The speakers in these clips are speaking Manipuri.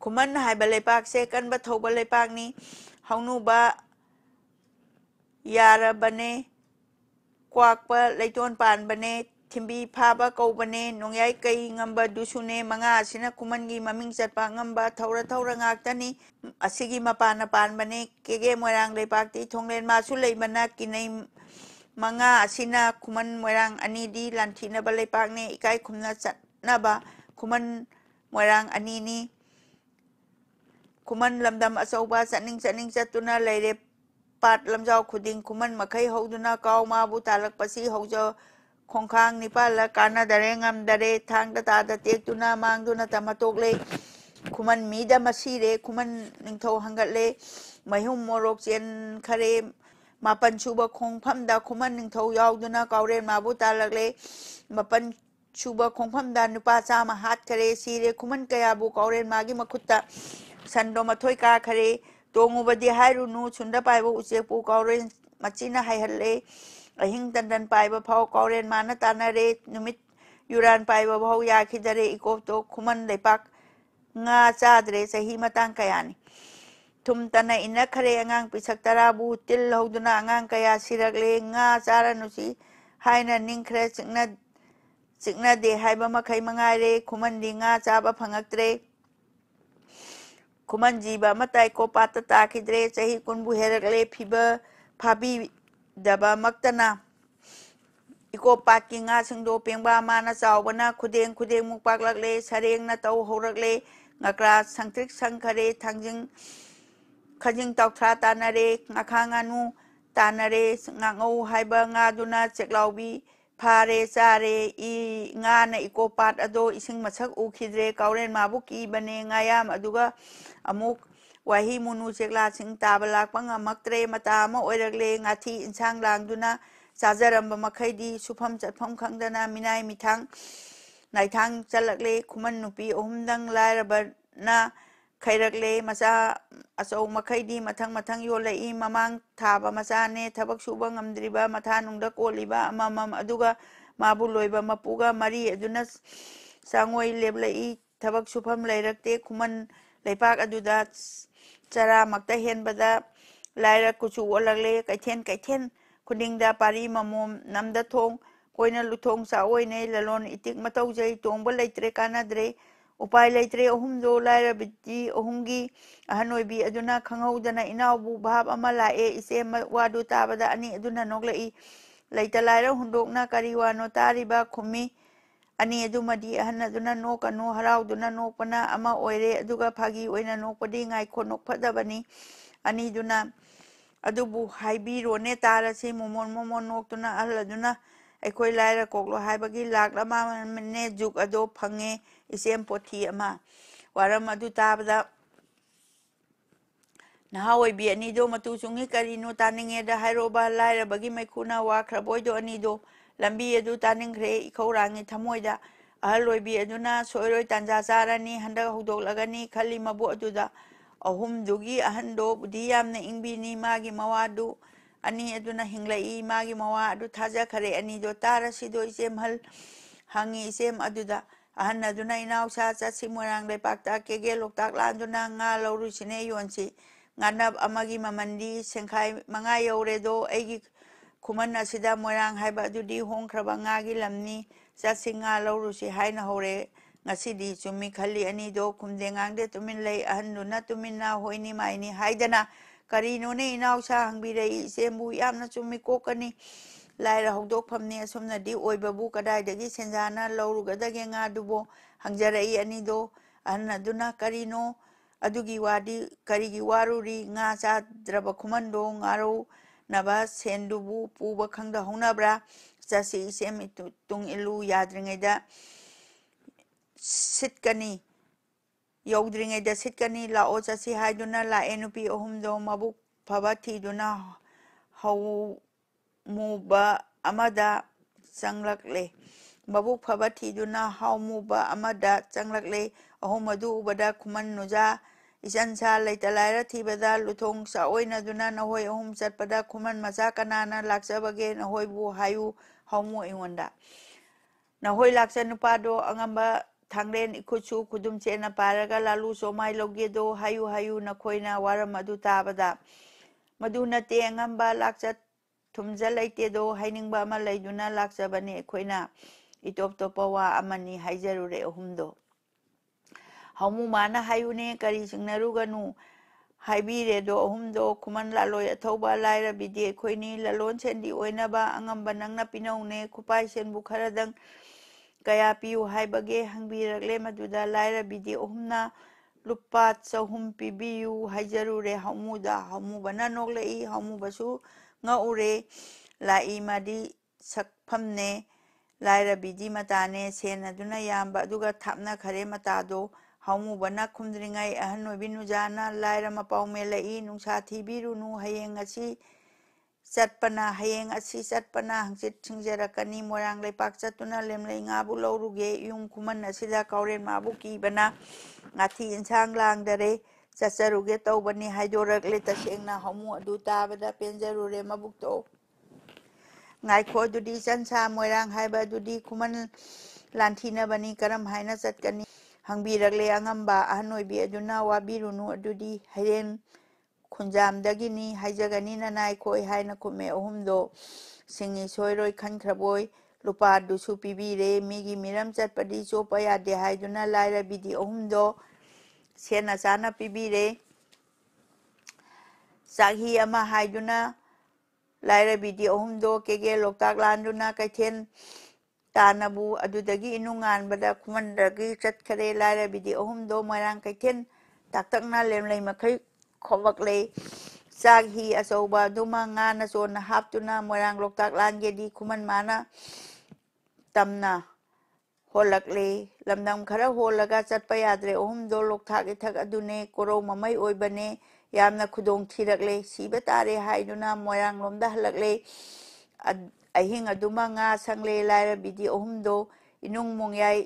खुमन हाइबा लेपाक से कनबा थौबा लेपाक नि हौनुबा यारबने क्वाकपा लैतोन पानबने थिम्बी फाबा कौबने नोंयाई कई ngamba दुसुने मंगा असिना खुमनगी ममिंग चटपा ngamba थौरा थौरा ngakतनी असिगी मपाना पानबने केगे मोरांग लेपाकती थोंगलेन मासु लेबना किनै मंगा असिना खुमन मोरांग अनीदी लांथीनबा लेपाकने इकाई खुमना चटनबा खुमन मोरांग अनीनी खुमन लमदम अचौबा चनिंग चतुना लेरे पाट लमजाव खुदिंग खुमन मखै हौदुना काव माबु तालकपसी हौजो खोंखांग Nepal कानादरे ngamdare थांगदा S तेक्तुना मांगदुना तमतोकले खुमन मीदा मसीरे खुमन Ningthou हंगतले महुम मोरोक chain खरे मापन सुबा खोंफमदा खुमन निंगथौ यावदुना कावरेन माबु तालकले मापन सुबा खोंफमदा नुपा चामा हात खरे सीरे खुमन कयाबु कावरेन मागी मखुत्ता संदो मथोय का खरे तोंगुबदी हायरुनु सुंदा पाइबो उचेपु कावरेन मचिना हायहल्ले अहिंग तंदन पाइबा फाव कावरेन माना तानारे नुमित युरान पाइबा भाव याखिदरे इकोपतो खुमन लेपाक nga चादरे सही मतंग कयानी थुम तना इना खरे अंगांग पिसक तराबु तिल हौदुना अंगांग कया सिरगले nga चारनुसी हायना निंखरे चिकना दे हाइबा मखै मंगारे खुमन दी nga चाबा फंगक्त्रे खुमन जीबा मताई को पाता ताखिद्रे सही कुनबु हेरगले फिबा फाबी दबा मक्तना इको पाकी nga सिंगदो पेंबा माना चावबना खुदेंग मुपाकलगले सरेंग न तौ हौरगले ngakra sangtrik sangkhare thangjing khajing tawthra tanare ngakhanganu tanare ngangau haiba nga duna cheklaubi phare chare I nga na iko pat ado ising masak ukhidre kauren mabuki bane ngayam aduga amuk wahi munu chekla sing tabalak pangamaktre mata ama oiragle ngathi insang langduna chajaramba makhaidi sufam chatpham khangdana minai mithang naithang chalakle khuman nupi ohumdang lairabana khairakle macha achau makhaidi mathang yolai mamang thaba macha ne thabak suba ngamdriba matha nungda koliba amamam aduga mabu loiba mapuga mari aduna sangoi leblai thabak sufam lairakte khuman leipak aduda chara makta henbada laira kuchu olagle kaithen khudingda pari mamom namda thong koina luthong sa oine lalon itik matau jai tongba leitre kanadre upai leitre ohumdo laira bitti ohumgi ahanoibi aduna khanghaudana inaubu bhab ama lae ise wadu tabada ani aduna noglai leita laira hundokna kariwano tariba khumi ani adumadi ahan aduna nokanu harauduna nokpana ama oire aduga phagi oina nokpadi ngai khonok phadabani ani duna adubu haibirone tarasi momon noktuna ahladuna ꯑꯩꯈꯣꯏ ꯂꯥꯏꯔ ꯀꯣꯛꯂꯣ ꯍꯥꯏꯕꯒꯤ ꯂꯥꯛꯂꯃ ꯃꯅꯦ ꯖꯨꯛ ꯑꯗꯣ ꯐꯪꯉꯦ ꯏꯁꯦꯝ ꯄꯣꯊꯤ ꯑꯃ ꯋꯥꯔꯝ ꯑꯗꯨ ꯇꯥꯕꯗ ꯅꯍꯥ ꯑꯣꯏꯕꯤ ꯑꯅꯤꯗꯣ ꯃꯇꯨ ꯆꯨꯡꯉꯤ ꯀꯔꯤꯅꯣ ꯇꯥꯅꯤꯡꯉꯦꯗ ꯍꯥꯏꯔꯣꯕ ꯂꯥꯏꯔꯕꯒꯤ ꯃꯩꯈꯨꯅ ꯋꯥꯈ꯭ꯔꯕꯣꯏꯗꯣ ꯑꯅꯤꯗꯣ ꯂꯝꯕꯤ ꯑꯗꯨ ꯇꯥꯅꯤꯡꯈ꯭ꯔꯦ ꯏꯈꯧꯔꯥꯡꯉꯤ ꯊꯃꯣꯏꯗ ꯑꯍꯜ ꯑꯣꯏꯕꯤ ꯑꯗꯨꯅ ꯁꯣꯏꯔꯣꯏ ꯇꯥꯟꯖꯥ ꯆꯥꯔꯅꯤ ꯍꯟꯗꯛ ꯍꯧꯗꯣꯛꯂꯒꯅꯤ ꯈꯜꯂꯤ ꯃꯕꯨ ꯑꯗꯨꯗ ꯑꯍꯨꯝꯗꯨꯒꯤ ꯑꯍꯟꯗꯣ ꯕꯨꯙꯤ ꯌꯥꯝꯅ ꯏꯪꯕꯤꯅꯤ ꯃꯥꯒꯤ ꯃꯋꯥꯗꯨ ani aduna hinglai magi mawa adu thaja khare ani do tara sido isem hal hangi isem aduda ahan aduna inaw sa chatsi morang le pakta kege loktak landuna nga lawru sine yonsi nganab amagi mamandi sengkhai manga yore do aigi khuman asida morang haiba adudi hongkhraba ngagi lamni chatsi nga lawru si haina hore ngasidi chumi khali ani do khumde ngangde tumin lei ahan duna tuminna hoini maini haidana Karino ne inaw sa hangbirei sembu yamna chumi kokani laira hogdok phamne asumna di oibabu kadai dagi senjana lawrugadage nga dubo hangjarei anido anaduna karino adugi wadi karigi waruri nga cha draba khumando ngaro naba sendubu puba khangda hongnabra chasi semi tung ilu yadringeda sitkani Yodringeda sitkani la o chasi haiduna la enupi ohumdo mabuk phabati duna hau muba amada changlakle mabuk phabati duna hau muba amada changlakle ohumadu ubada khuman nuja isansa leitalaira thibada luthong sa oina duna nahoi ohum chatpada khuman macha kanana lakchabage nahoi bu hayu haumu ingonda nahoi lakcha nupado angamba ꯊꯥꯡꯂꯦꯟ ꯏꯈꯨꯠꯁꯨ ꯈꯨꯗꯨꯝ ꯆꯦꯠꯅ ꯄꯥꯏꯔꯒ ꯂꯥꯂꯨ ꯆꯣꯃꯥꯏ ꯂꯧꯒꯦꯗꯣ ꯍꯥꯏꯌꯨ ꯍꯥꯏꯌꯨ ꯅꯈꯣꯏꯅ ꯋꯥꯔꯝ ꯑꯗꯨ ꯇꯥꯕꯗ ꯃꯗꯨ ꯅꯠꯇꯦ ꯑꯉꯝꯕ ꯂꯥꯛꯆꯠ ꯊꯨꯝꯖ ꯂꯩꯇꯦꯗꯣ ꯍꯥꯏꯅꯤꯡꯕ ꯑꯃ ꯂꯩꯗꯨꯅ ꯂꯥꯛꯆꯕꯅꯤ ꯑꯩꯈꯣꯏꯅ ꯏꯇꯣꯞ ꯇꯣꯞꯄ ꯋꯥ ꯑꯃꯅꯤ ꯍꯥꯏꯖꯔꯨꯔꯦ ꯑꯍꯨꯝꯗꯣ ꯍꯧꯃꯨ ꯃꯥꯅ ꯍꯥꯏꯌꯨꯅꯦ ꯀꯔꯤ ꯆꯤꯡꯅꯔꯨꯒꯅꯨ ꯍꯥꯏꯕꯤꯔꯦꯗꯣ ꯑꯍꯨꯝꯗꯣ ꯈꯨꯃꯟ ꯂꯥꯂꯣꯏ ꯑꯊꯧꯕ ꯂꯥꯏꯔꯕꯤꯗꯤ ꯑꯩꯈꯣꯏꯅꯤ ꯂꯂꯣꯟ ꯁꯦꯟꯗꯤ ꯑꯣꯏꯅꯕ ꯑꯉꯝꯕ ꯅꯪꯅ ꯄꯤꯅꯧꯅꯦ ꯈꯨꯄꯥꯏ ꯁꯦꯟꯕꯨ ꯈꯔꯗꯪ ꯀꯌꯥ ꯄꯤꯌꯨ ꯍꯥꯏꯕꯒꯦ ꯍꯪꯕꯤꯔꯛꯂꯦ ꯃꯗꯨꯗ ꯂꯥꯏꯔꯕꯤꯗꯤ ꯑꯍꯨꯝꯅ ꯂꯨꯄꯥ 200 ꯄꯤꯕꯤꯌꯨ ꯍꯥꯏꯖꯔꯨꯔꯦ ꯍꯧꯃꯨꯗ ꯍꯧꯃꯨꯕꯅ ꯅꯣꯛꯂꯛꯏ ꯍꯧꯃꯨꯕꯁꯨ ꯉꯛꯎꯔꯦ ꯂꯥꯛꯏ ꯃꯥꯗꯤ ꯁꯛꯐꯝꯅꯦ ꯂꯥꯏꯔꯕꯤꯗꯤ ꯃꯇꯥꯅꯦ ꯁꯦꯟ ꯑꯗꯨꯅ ꯌꯥꯝꯕ ꯑꯗꯨꯒ ꯊꯥꯞꯅꯈꯔꯦ ꯃꯇꯥꯗꯣ ꯍꯧꯃꯨꯕꯅ ꯈꯨꯝꯗ꯭ꯔꯤꯉꯩ ꯑꯍꯟ ꯑꯣꯏꯕꯤ ꯅꯨꯖꯥꯅ ꯂꯥꯏꯔ ꯃꯄꯥꯎ ꯃꯦꯜꯂꯛꯏ ꯅꯨꯡꯁꯥ ꯊꯤꯕꯤꯔꯨꯅꯨ ꯍꯌꯦꯡ ꯑꯁꯤ ꯆꯠꯄꯅ ꯍꯪꯆꯤꯠ ꯁꯤꯡꯖꯔꯛꯀꯅꯤ ꯃꯣꯏꯔꯥꯡ ꯂꯩꯄꯥꯛ ꯆꯠꯇꯨꯅ ꯂꯦꯝꯂꯩ ꯉꯥꯕꯨ ꯂꯧꯔꯨꯒꯦ ꯌꯨꯝ ꯈꯨꯃꯟ ꯑꯁꯤꯗ ꯀꯥꯎꯔꯦꯟ ꯃꯥꯕꯨ ꯀꯤꯕꯅ ꯉꯥꯊꯤ ꯏꯟꯁꯥꯡ ꯂꯥꯡꯗꯔꯦ ꯆꯠꯆꯔꯨꯒꯦ ꯇꯧꯕꯅꯤ ꯍꯥꯏꯗꯣꯔꯛꯂꯦ ꯇꯁꯦꯡꯅ ꯍꯧꯃꯨ ꯑꯗꯨ ꯇꯥꯕꯗ ꯄꯦꯟꯖꯔꯨꯔꯦ ꯃꯕꯨꯛꯇꯣ ꯉꯥꯏꯈꯣ ꯑꯗꯨꯗꯤ ꯆꯟꯁꯥ ꯃꯣꯏꯔꯥꯡ ꯍꯥꯏꯕ ꯑꯗꯨꯗꯤ ꯈꯨꯃꯟ ꯂꯥꯟꯊꯤꯅꯕꯅꯤ ꯀꯔꯝ ꯍꯥꯏꯅ ꯆꯠꯀꯅꯤ ꯍꯪꯕꯤꯔꯛꯂꯦ ꯑꯉꯝꯕ ꯑꯍꯟ ꯑꯣꯏꯕꯤ ꯑꯗꯨꯅ ꯋꯥꯕꯤꯔꯨꯅꯨ ꯑꯗꯨꯗꯤ ꯍꯩꯔꯦꯟ ꯈꯨꯟꯖꯥꯝꯗꯒꯤꯅꯤ ꯍꯥꯏꯖꯒꯅꯤ ꯅꯅꯥꯏꯈꯣꯏ ꯍꯥꯏꯅ ꯈꯨꯝꯃꯦ ꯑꯍꯨꯝꯗꯣ ꯁꯤꯡꯉꯤ ꯁꯣꯏꯔꯣꯏ ꯈꯟꯈ꯭ꯔꯕꯣꯏ ꯂꯨꯄꯥꯗꯨꯁꯨ ꯄꯤꯕꯤꯔꯦ ꯃꯤꯒꯤ ꯃꯤꯔꯝ ꯆꯠꯄꯗꯤ ꯆꯣꯞꯄ ꯌꯥꯗꯦ ꯍꯥꯏꯗꯨꯅ ꯂꯥꯏꯔꯕꯤꯗꯤ ꯑꯍꯨꯝꯗꯣ ꯁꯦꯟꯅ ꯆꯥꯅ ꯄꯤꯕꯤꯔꯦ ꯆꯥꯛꯍꯤ ꯑꯃ ꯍꯥꯏꯗꯨꯅ ꯂꯥꯏꯔꯕꯤꯗꯤ ꯑꯍꯨꯝꯗꯣ ꯀꯦꯒꯦ ꯂꯣꯛꯇꯥꯛ ꯂꯥꯟꯗꯨꯅ ꯀꯩꯊꯦꯜ ꯇꯥꯅꯕꯨ ꯑꯗꯨꯗꯒꯤ ꯏꯅꯨꯡ ꯉꯥꯟꯕꯗ ꯈꯨꯃꯟꯗꯒꯤ ꯆꯠꯈꯔꯦ ꯂꯥꯏꯔꯕꯤꯗꯤ ꯑꯍꯨꯝꯗꯣ ꯃꯣꯏꯔꯥꯡ ꯀꯩꯊꯦꯜ ꯇꯥꯛꯇꯛꯅ ꯂꯦꯝꯂꯩ ꯃꯈꯩ ꯈꯣꯝꯂꯛꯂꯦ ꯆꯥꯛ ꯍꯤ ꯑꯆꯧꯕ ꯑꯗꯨꯃ ꯉꯥꯅ ꯆꯣꯟꯅ ꯍꯥꯞꯇꯨꯅ ꯃꯣꯏꯔꯥꯡ ꯂꯣꯛꯇꯥꯛ ꯂꯥꯟꯒꯦꯗꯤ ꯈꯨꯃꯟ ꯃꯥꯅ ꯇꯝꯅ ꯍꯣꯜꯂꯛꯂꯦ ꯂꯝꯗꯝ ꯈꯔ ꯍꯣꯜꯂꯒ ꯆꯠꯄ ꯌꯥꯗ꯭ꯔꯦ ꯑꯍꯨꯝꯗꯣ ꯂꯣꯛꯊꯥꯛ ꯏꯊꯛ ꯑꯗꯨꯅꯦ ꯀꯣꯔꯧ ꯃꯃꯩ ꯑꯣꯏꯕꯅꯦ ꯌꯥꯝꯅ ꯈꯨꯗꯣꯡ ꯊꯤꯔꯛꯂꯦ ꯁꯤꯕ ꯇꯥꯔꯦ ꯍꯥꯏꯗꯨꯅ ꯃꯣꯏꯔꯥꯡ ꯂꯣꯝꯗ ꯍꯜꯂꯛꯂꯦ ꯑꯍꯤꯡ ꯑꯗꯨꯃ ꯉꯥ ꯁꯪꯂꯦ ꯂꯥꯏꯔꯕꯤꯗꯤ ꯑꯍꯨꯝꯗꯣ ꯏꯅꯨꯡ ꯃꯣꯡꯌꯥꯏ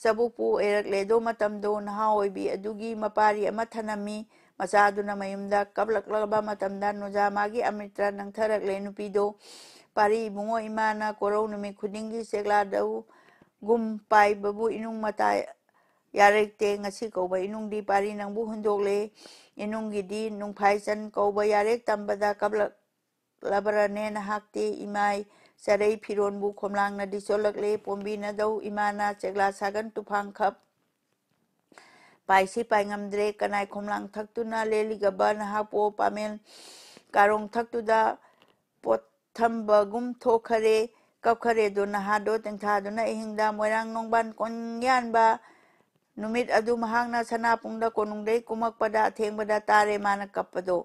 ꯆꯕꯨꯛꯄꯨ ꯑꯣꯏꯔꯛꯂꯦꯗꯣ ꯃꯇꯝꯗꯣ ꯅꯍꯥ ꯑꯣꯏꯕꯤ ꯑꯗꯨꯒꯤ ꯃꯄꯥꯔꯤ ꯑꯃ ꯊꯅꯝꯃꯤ ꯃꯆꯥꯗꯨꯅ ꯃꯌꯨꯝꯗ ꯀꯞꯂꯛꯂꯕ ꯃꯇꯝꯗ ꯅꯨꯖꯥ ꯃꯥꯒꯤ ꯑꯃ꯭ꯔꯤꯇ ꯅꯪꯊꯔꯛꯂꯦ ꯅꯨꯄꯤꯗꯣ ꯄꯥꯔꯤ ꯏꯕꯨꯡꯉꯣ ꯏꯃꯥꯅ ꯀꯣꯔꯧ ꯅꯨꯃꯤꯠ ꯈꯨꯗꯤꯡꯒꯤ ꯆꯦꯛꯂꯥꯗꯧ ꯒꯨꯝ ꯄꯥꯏꯕꯕꯨ ꯏꯅꯨꯡ ꯃꯇꯥ ꯌꯥꯔꯦꯛꯇꯦ ꯉꯁꯤ ꯀꯧꯕ ꯏꯅꯨꯡꯗꯤ ꯄꯥꯔꯤ ꯅꯪꯕꯨ ꯍꯨꯟꯗꯣꯛꯂꯦ ꯏꯅꯨꯡꯒꯤꯗꯤ ꯅꯨꯡꯐꯥꯏꯆꯟ ꯀꯧꯕ ꯌꯥꯔꯦꯛ ꯇꯝꯕꯗ ꯀꯞꯂꯛꯂꯕꯔꯅꯦ ꯅꯍꯥꯛꯇꯤ ꯏꯃꯥꯏ ꯆꯔꯩ ꯐꯤꯔꯣꯟꯕꯨ ꯈꯣꯝꯂꯥꯡꯅꯗꯤ ꯆꯣꯜꯂꯛꯂꯦ ꯄꯣꯝꯕꯤꯅꯗꯧ ꯏꯃꯥꯅ ꯆꯦꯛꯂꯥ ꯁꯥꯒꯟ ꯇꯨꯐꯥꯡꯈꯞ ꯄꯥꯏꯁꯤ ꯄꯥꯏꯉꯝꯗ꯭ꯔꯦ ꯀꯅꯥꯏ ꯈꯣꯝꯂꯥꯡ ꯊꯛꯇꯨꯅ ꯂꯦꯜꯂꯤꯒꯕ ꯅꯍꯥꯛꯄꯣ ꯄꯥꯃꯦꯜ ꯀꯥꯔꯣꯡ ꯊꯛꯇꯨꯗ ꯄꯣꯠꯊꯝꯕꯒꯨꯝ ꯊꯣꯛꯈꯔꯦ ꯀꯞꯈꯔꯦꯗꯣ ꯅꯍꯥꯗꯣ ꯇꯦꯡꯊꯥꯗꯨꯅ ꯑꯍꯤꯡꯗ ꯃꯣꯏꯔꯥꯡ ꯅꯣꯡꯕꯥꯟ ꯀꯣꯟꯌꯥꯟꯕ ꯅꯨꯃꯤꯠ ꯑꯗꯨ ꯃꯍꯥꯛꯅ ꯁꯅꯥꯄꯨꯡꯗ ꯀꯣꯅꯨꯡꯗꯩ ꯀꯨꯝꯃꯛꯄꯗ ꯑꯊꯦꯡꯕꯗ ꯇꯥꯔꯦ ꯃꯥꯅ ꯀꯞꯄꯗꯣ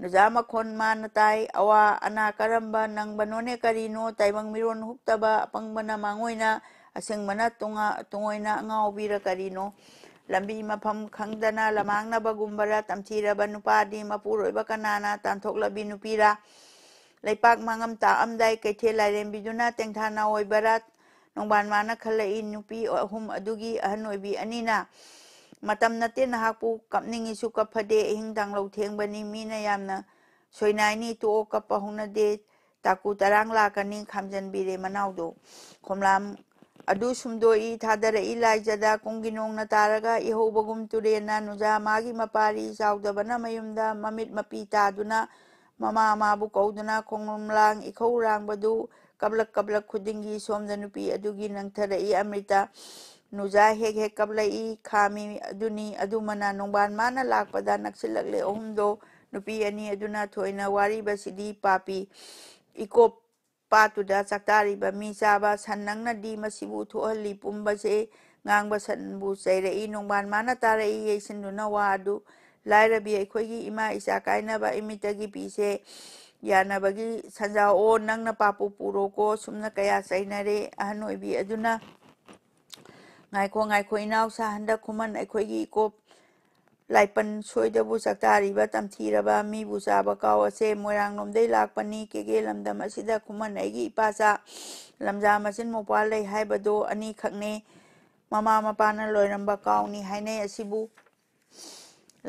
ꯅꯨꯖꯥ ꯃꯈꯣꯟ ꯃꯥꯅ ꯇꯥꯏ ꯑꯋꯥ ꯑꯅꯥ ꯀꯔꯝꯕ ꯅꯪꯕꯅꯣꯅꯦ ꯀꯔꯤꯅꯣ ꯇꯥꯏꯕꯪ ꯃꯤꯔꯣꯟ ꯍꯨꯛꯇꯕ ꯑꯄꯪꯕꯅ ꯃꯥꯡꯑꯣꯏꯅ ꯑꯁꯤꯡꯕꯅ ꯇꯨꯡꯑꯣꯏꯅ ꯑꯉꯥꯎꯕꯤꯔ ꯀꯔꯤꯅꯣ ꯂꯝꯕꯤ ꯃꯐꯝ ꯈꯪꯗꯅ ꯂꯃꯥꯡꯅꯕꯒꯨꯝꯕꯔ ꯇꯝꯊꯤꯔꯕ ꯅꯨꯄꯥꯗꯤ ꯃꯄꯨꯔꯣꯏꯕ ꯀꯅꯥꯅ ꯇꯥꯟꯊꯣꯛꯂꯕꯤ ꯅꯨꯄꯤꯔꯥ ꯂꯩꯄꯥꯛ ꯃꯥꯡꯉꯝ ꯇꯥꯛꯑꯝꯗꯥꯏ ꯀꯩꯊꯦꯜ ꯂꯥꯏꯔꯦꯝꯕꯤꯗꯨꯅ ꯇꯦꯡꯊꯥꯅ ꯑꯣꯏꯕꯔꯥ ꯅꯣꯡꯕꯥꯟ ꯃꯥꯅ ꯈꯜꯂꯛꯏ ꯅꯨꯄꯤ ꯑꯍꯨꯝ ꯑꯗꯨꯒꯤ ꯑꯍꯟ ꯑꯣꯏꯕꯤ ꯑꯅꯤꯅ ꯃꯇꯝ ꯅꯠꯇꯦ ꯅꯍꯥꯛꯄꯨ ꯀꯞꯅꯤꯡꯉꯤꯁꯨ ꯀꯞꯐꯗꯦ ꯑꯍꯤꯡ ꯇꯥꯡꯂꯧ ꯊꯦꯡꯕꯅꯤ ꯃꯤꯅ ꯌꯥꯝꯅ ꯁꯣꯏꯅꯥꯏꯅꯤ ꯇꯣꯛꯑꯣ ꯀꯞꯄ ꯍꯧꯅꯗꯦ ꯇꯥꯀꯨ ꯇꯔꯥꯡ ꯂꯥꯛꯀꯅꯤ ꯈꯥꯝꯖꯟꯕꯤꯔꯦ ꯃꯅꯥꯎꯗꯣ ꯈꯣꯝꯂꯥꯝ ꯑꯗꯨ ꯁꯨꯝꯗꯣꯛꯏ ꯊꯥꯗꯔꯛꯏ ꯂꯥꯏꯖꯗ ꯀꯨꯝꯒꯤ ꯅꯣꯡꯅ ꯇꯥꯔꯒ ꯏꯍꯧꯕꯒꯨꯝ ꯇꯨꯔꯦꯟꯅ ꯅꯨꯖꯥ ꯃꯥꯒꯤ ꯃꯄꯥꯔꯤ ꯆꯥꯎꯗꯕꯅ ꯃꯌꯨꯝꯗ ꯃꯃꯤꯠ ꯃꯄꯤ ꯇꯥꯗꯨꯅ ꯃꯃꯥ ꯃꯥꯕꯨ ꯀꯧꯗꯨꯅ ꯈꯣꯡꯂꯥꯡ ꯏꯈꯧ ꯔꯥꯡꯕꯗꯨ ꯀꯞꯂꯛ ꯈꯨꯗꯤꯡꯒꯤ ꯁꯣꯝꯗ ꯅꯨꯄꯤ ꯑꯗꯨꯒꯤ ꯅꯪꯊꯔꯛꯏ ꯑꯃ꯭ꯔꯤꯇ ꯅꯨꯖꯥ ꯍꯦꯛ ꯍꯦꯛ ꯀꯞꯂꯛꯏ ꯈꯥꯝꯃꯤ ꯑꯗꯨꯅꯤ ꯑꯗꯨꯃꯅ ꯅꯣꯡꯕꯥꯟ ꯃꯥꯅ ꯂꯥꯛꯄꯗ ꯅꯛꯁꯤꯜꯂꯛꯂꯦ ꯑꯍꯨꯝꯗꯣ ꯅꯨꯄꯤ ꯑꯅꯤ ꯑꯗꯨꯅ ꯊꯣꯏꯅ ꯋꯥꯔꯤꯕꯁꯤꯗꯤ ꯄꯥꯄꯤ ꯏꯀꯣꯞ ꯄꯥꯠꯇꯨꯗ ꯆꯥꯛꯇꯥꯔꯤꯕ ꯃꯤ ꯆꯥꯕ ꯁꯟ ꯅꯪꯅꯗꯤ ꯃꯁꯤꯕꯨ ꯊꯣꯛꯍꯜꯂꯤ ꯄꯨꯝꯕꯁꯦ ꯉꯥꯡꯕ ꯁꯟꯕꯨ ꯆꯩꯔꯛꯏ ꯅꯣꯡꯕꯥꯟ ꯃꯥꯅ ꯇꯥꯔꯛꯏ ꯌꯩꯁꯤꯟꯗꯨꯅ ꯋꯥ ꯑꯗꯨ ꯂꯥꯏꯔꯕꯤ ꯑꯩꯈꯣꯏꯒꯤ ꯏꯃꯥ ꯏꯆꯥ ꯀꯥꯏꯅꯕ ꯏꯃꯤꯠꯇꯒꯤ ꯄꯤꯁꯦ ꯌꯥꯅꯕꯒꯤ ꯁꯟꯖꯥꯑꯣ ꯅꯪꯅ ꯄꯥꯄꯨ ꯄꯨꯔꯣꯀꯣ ꯁꯨꯝꯅ ꯀꯌꯥ ꯆꯩꯅꯔꯦ ꯑꯍꯟ ꯑꯣꯏꯕꯤ ꯑꯗꯨꯅ ꯉꯥꯏꯈꯣ ꯏꯅꯥꯎꯁꯥ ꯍꯟꯗꯛ ꯈꯨꯃꯟ ꯑꯩꯈꯣꯏꯒꯤ ꯏꯀꯣꯞ ꯂꯥꯏꯄꯟ ꯁꯣꯏꯗꯕꯨ ꯆꯥꯛꯇꯥꯔꯤꯕ ꯇꯝꯊꯤꯔꯕ ꯃꯤꯕꯨ ꯆꯥꯕ ꯀꯥꯎ ꯑꯁꯦ ꯃꯣꯏꯔꯥꯡꯂꯣꯝꯗꯩ ꯂꯥꯛꯄꯅꯤ ꯀꯦꯒꯦ ꯂꯝꯗꯝ ꯑꯁꯤꯗ ꯈꯨꯃꯟ ꯑꯩꯒꯤ ꯏꯄꯥꯆꯥ ꯂꯝꯖꯥ ꯃꯆꯤꯟ ꯃꯧꯄ꯭ꯋꯥ ꯂꯩ ꯍꯥꯏꯕꯗꯣ ꯑꯅꯤꯈꯛꯅꯦ ꯃꯃꯥ ꯃꯄꯥꯅ ꯂꯣꯏꯔꯝꯕ ꯀꯥꯎꯅꯤ ꯍꯥꯏꯅꯩ ꯑꯁꯤꯕꯨ